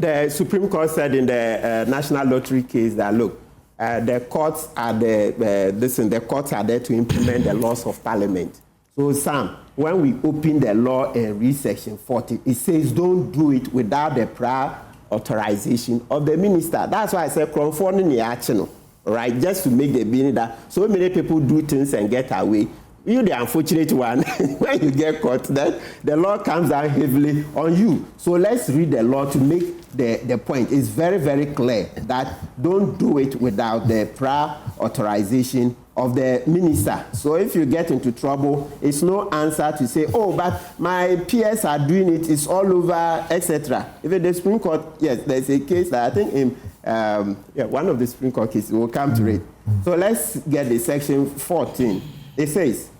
the Supreme Court said in the National Lottery case that, look, the courts are the courts are there to implement the laws of Parliament. So, Sam, when we open the law and read Section 40, it says don't do it without the prior authorization of the minister. That's why I said conforming the action, right? Just to make the meaning that so many people do things and get away. You, the unfortunate one, when you get caught, then the law comes down heavily on you. So let's read the law to make the point. It's very, very clear that don't do it without the prior authorization of the minister. So if you get into trouble, it's no answer to say, oh, but my peers are doing it, it's all over, etc. Even the Supreme Court, yes, there's a case that I think in one of the Supreme Court cases, we'll come to it. So let's get the Section 14. It says,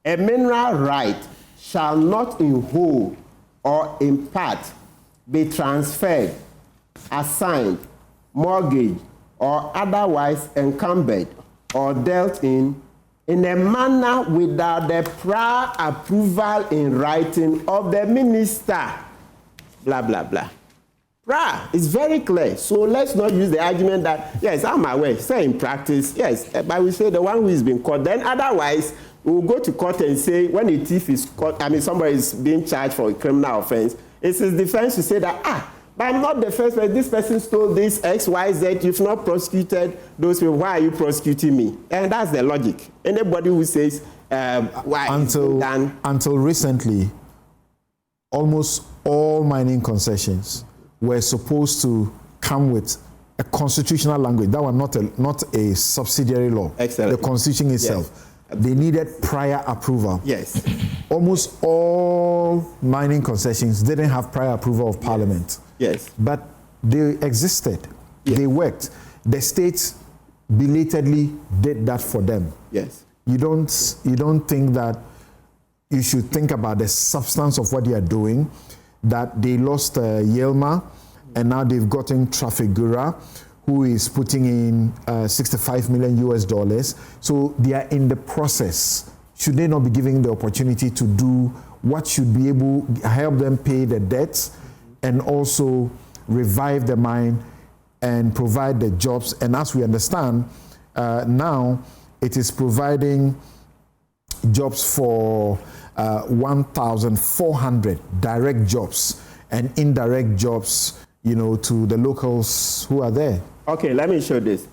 a mineral right shall not in whole or in part be transferred, assigned, mortgaged, or otherwise encumbered or dealt in a manner without the prior approval in writing of the minister. Blah, blah, blah. Prior is very clear. So let's not use the argument that, yes, I'm aware, say in practice, yes, but we say the one who is being caught. Then otherwise, we'll go to court and say when a thief is caught, somebody is being charged for a criminal offense, it's his defense to say that, but I'm not the first person, this person stole this, X, Y, Z, you've not prosecuted those people, why are you prosecuting me? And that's the logic. Anybody who says, why? Until recently, almost all mining concessions were supposed to come with a constitutional language. That was not a subsidiary law. Excellent. The Constitution itself. Yes. They needed prior approval. Yes. Almost all mining concessions didn't have prior approval of Parliament. Yes. But they existed. Yes. They worked. The states belatedly did that for them. Yes. You don't think that you should think about the substance of what they are doing, that they lost Yelma and now they've gotten Trafigura, who is putting in $65 million US. So they are in the process. Should they not be given the opportunity to do what should be able to help them pay the debts and also revive the mine and provide the jobs? And as we understand, now it is providing jobs for 1,400 direct jobs and indirect jobs, to the locals who are there. Okay, let me show this.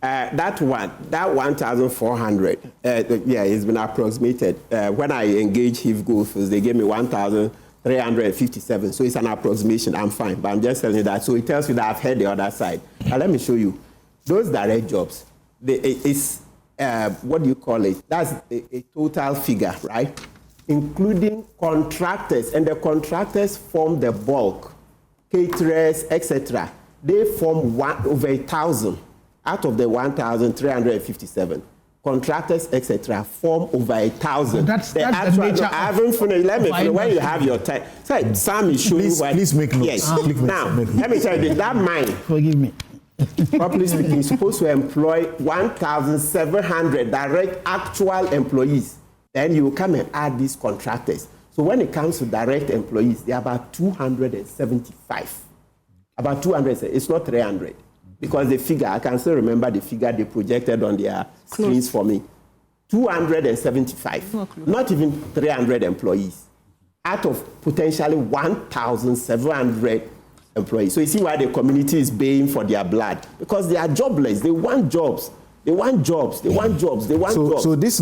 That 1,400, it's been approximated. When I engaged Heath Goldfields, they gave me 1,357. So it's an approximation. I'm fine, but I'm just telling you that. So it tells you that I've heard the other side. Now let me show you. Those direct jobs, it's what do you call it? That's a total figure, right? Including contractors, and the contractors form the bulk, caterers, etc. They form over 1,000 out of the 1,357. Contractors, etc., form over 1,000. That's the nature. I haven't finished. Let me finish. When you have your time, Sam is showing you. Please make notes. Yes. Now, let me tell you this. That mine. Forgive me. Properly speaking, is supposed to employ 1,700 direct actual employees. Then you come and add these contractors. So when it comes to direct employees, they are about 275. About 200, it's not 300. Because the figure, I can still remember the figure they projected on their screens for me. 275. Not even 300 employees. Out of potentially 1,700 employees. So you see why the community is baying for their blood. Because they are jobless. They want jobs. They want jobs. They want jobs. They want jobs. So this